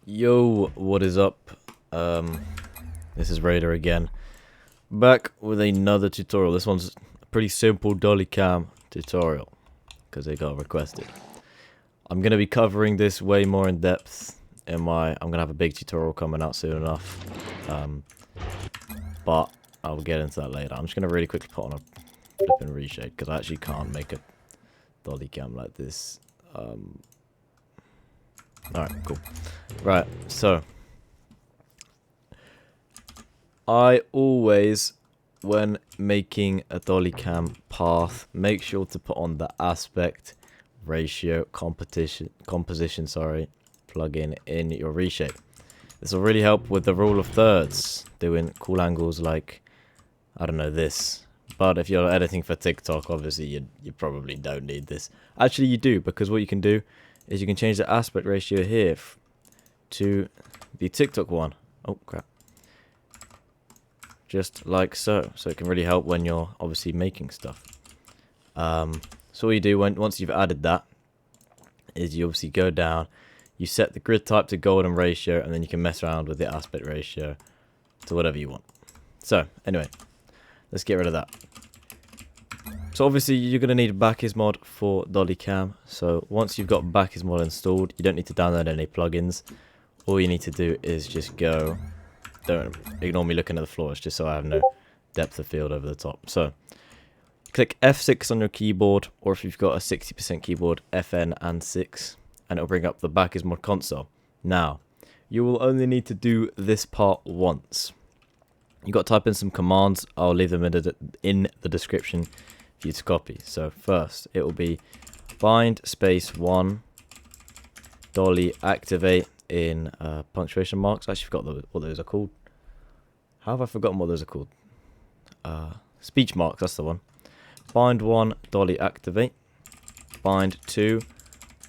Yo, what is up? This is Raider again, back with another tutorial. This one's a pretty simple dolly cam tutorial because they got requested. I'm gonna be covering this way more in depth in my. I'm gonna have a big tutorial coming out soon enough, but I'll get into that later. I'm just gonna really quickly put on a flipping reshade because I actually can't make a dolly cam like this. Alright, cool. Right, so I always, when making a dolly cam path, make sure to put on the aspect ratio composition plugin in your reshade. This will really help with the rule of thirds, doing cool angles like, I don't know, this. But if you're editing for TikTok, obviously you probably don't need this. Actually, you do, because what you can do is you can change the aspect ratio here to the TikTok one. Oh, crap. Just like so. So it can really help when you're obviously making stuff. So what you do once you've added that is you obviously go down, you set the grid type to golden ratio, and then you can mess around with the aspect ratio to whatever you want. So anyway, let's get rid of that. So obviously you're going to need bakkesmod for dolly cam. So once you've got bakkesmod installed, you don't need to download any plugins. All you need to do is just go, don't ignore me looking at the floor, it's just so I have no depth of field over the top. So click F6 on your keyboard, or if you've got a 60% keyboard, FN and 6, and it'll bring up the bakkesmod console. Now, you will only need to do this part once. You got to type in some commands. I'll leave them in the description for you to copy. So first, it will be bind space 1 dolly activate in punctuation marks. I actually forgot what those are called. How have I forgotten what those are called? Speech marks, that's the one. Bind 1 dolly activate. Bind 2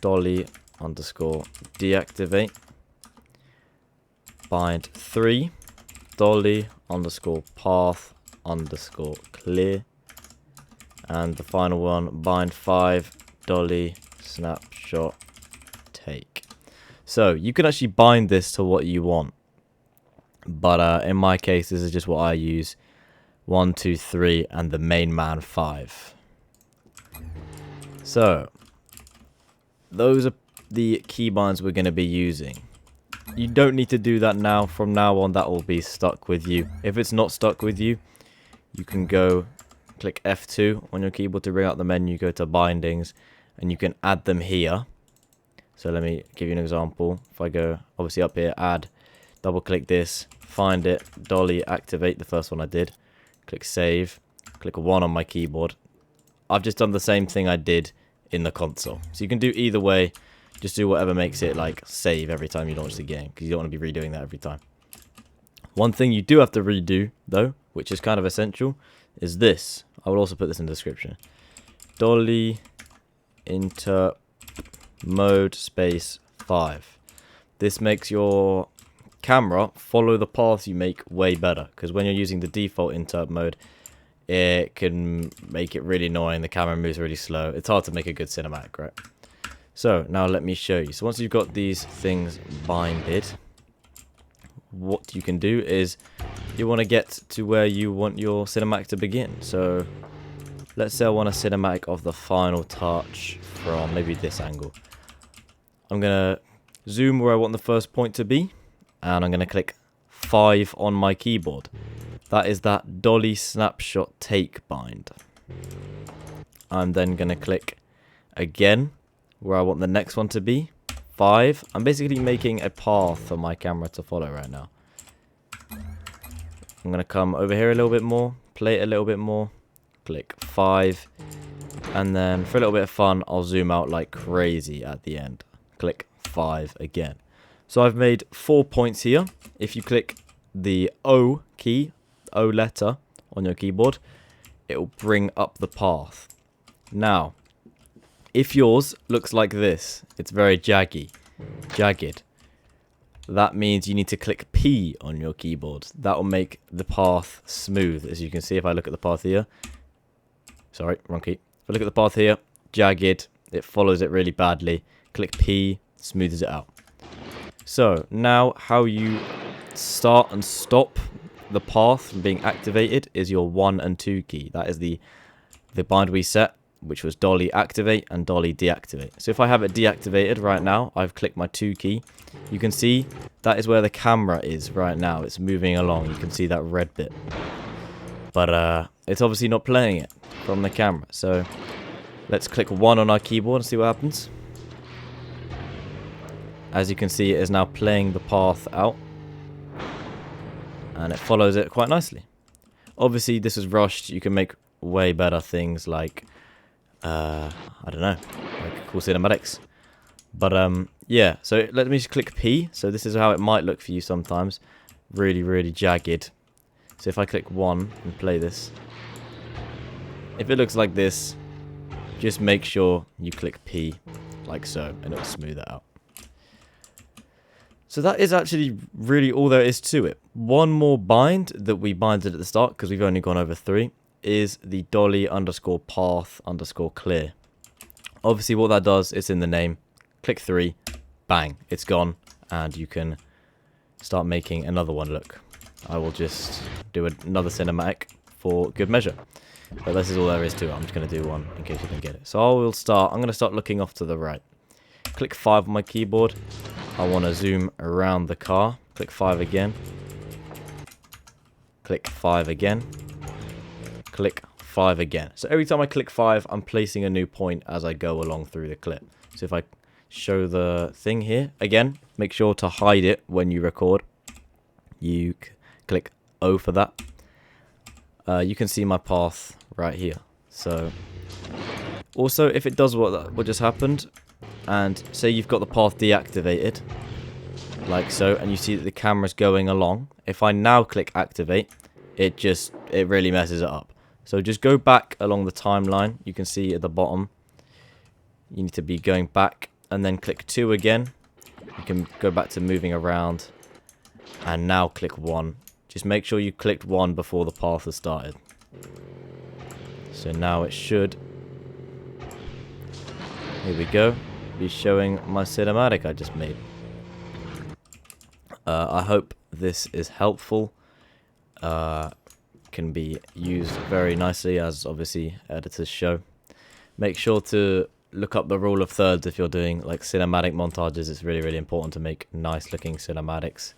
dolly underscore deactivate. Bind 3 dolly underscore path underscore clear. And the final one, bind 5 dolly snapshot take. So you can actually bind this to what you want, but in my case this is just what I use. 1, 2, 3 and the main man 5. So those are the keybinds we're going to be using. You don't need to do that now. From now on that will be stuck with you. If it's not stuck with you, you can go click F2 on your keyboard to bring out the menu, go to bindings, and you can add them here. So let me give you an example. If I go obviously up here, add, double click this, find it, dolly activate, the first one I did, click save, click 1 on my keyboard. I've just done the same thing I did in the console. So you can do either way. Just do whatever makes it like save every time you launch the game, because you don't want to be redoing that every time. One thing you do have to redo though, which is kind of essential, is this. I will also put this in the description. Dolly interp mode space 5. This makes your camera follow the paths you make way better, because when you're using the default interp mode, it can make it really annoying. The camera moves really slow. It's hard to make a good cinematic, right? So now let me show you. So once you've got these things binded, what you can do is you want to get to where you want your cinematic to begin. So let's say I want a cinematic of the final touch from maybe this angle. I'm going to zoom where I want the first point to be, and I'm going to click 5 on my keyboard. That is that dolly snapshot take bind. I'm then going to click again where I want the next one to be, 5. I'm basically making a path for my camera to follow right now. I'm going to come over here a little bit more, play it a little bit more, click 5, and then for a little bit of fun, I'll zoom out like crazy at the end. Click 5 again. So I've made 4 points here. If you click the O key, O letter on your keyboard, it will bring up the path. Now, if yours looks like this, it's very jagged. That means you need to click P on your keyboard. That will make the path smooth. As you can see, if I look at the path here. Sorry, wrong key. If I look at the path here, jagged. It follows it really badly. Click P, smooths it out. So now how you start and stop the path from being activated is your 1 and 2 key. That is the bind we set, which was dolly activate and dolly deactivate. So if I have it deactivated right now, I've clicked my 2 key. You can see that is where the camera is right now. It's moving along. You can see that red bit. But it's obviously not playing it from the camera. So let's click 1 on our keyboard and see what happens. As you can see, it is now playing the path out. And it follows it quite nicely. Obviously, this is rushed. You can make way better things like, I don't know, like cool cinematics. But yeah, so let me just click P. So this is how it might look for you sometimes. Really, really jagged. So if I click 1 and play this, if it looks like this, just make sure you click P, like so, and it'll smooth it out. So that is actually really all there is to it. One more bind that we binded at the start, because we've only gone over 3, is the dolly underscore path underscore clear. Obviously what that does, it's in the name. Click 3, bang, it's gone, and you can start making another one look. I will just do another cinematic for good measure. But this is all there is to it. I'm just going to do one in case you didn't get it. So I'm going to start looking off to the right. Click 5 on my keyboard. I want to zoom around the car. Click 5 again. Click 5 again. Click 5 again. So every time I click 5, I'm placing a new point as I go along through the clip. So if I show the thing here, again, make sure to hide it when you record. You click O for that. You can see my path right here. So also, if it does what just happened, and say you've got the path deactivated, like so, and you see that the camera's going along, if I now click activate, it really messes it up. So just go back along the timeline. You can see at the bottom, you need to be going back, and then click 2 again. You can go back to moving around, and now click 1. Just make sure you clicked 1 before the path has started. So now it should, here we go, be showing my cinematic I just made. I hope this is helpful. Can be used very nicely, as obviously editors show. Make sure to look up the rule of thirds if you're doing like cinematic montages. It's really, really important to make nice looking cinematics.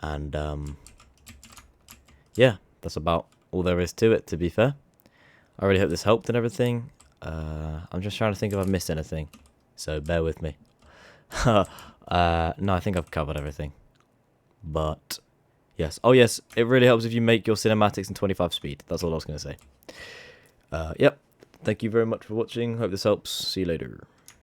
And yeah, that's about all there is to it, to be fair. I really hope this helped and everything. I'm just trying to think if I've missed anything, so bear with me. No, I think I've covered everything. But yes, oh yes, it really helps if you make your cinematics in 25 speed. That's all I was going to say. Yep, thank you very much for watching. Hope this helps. See you later.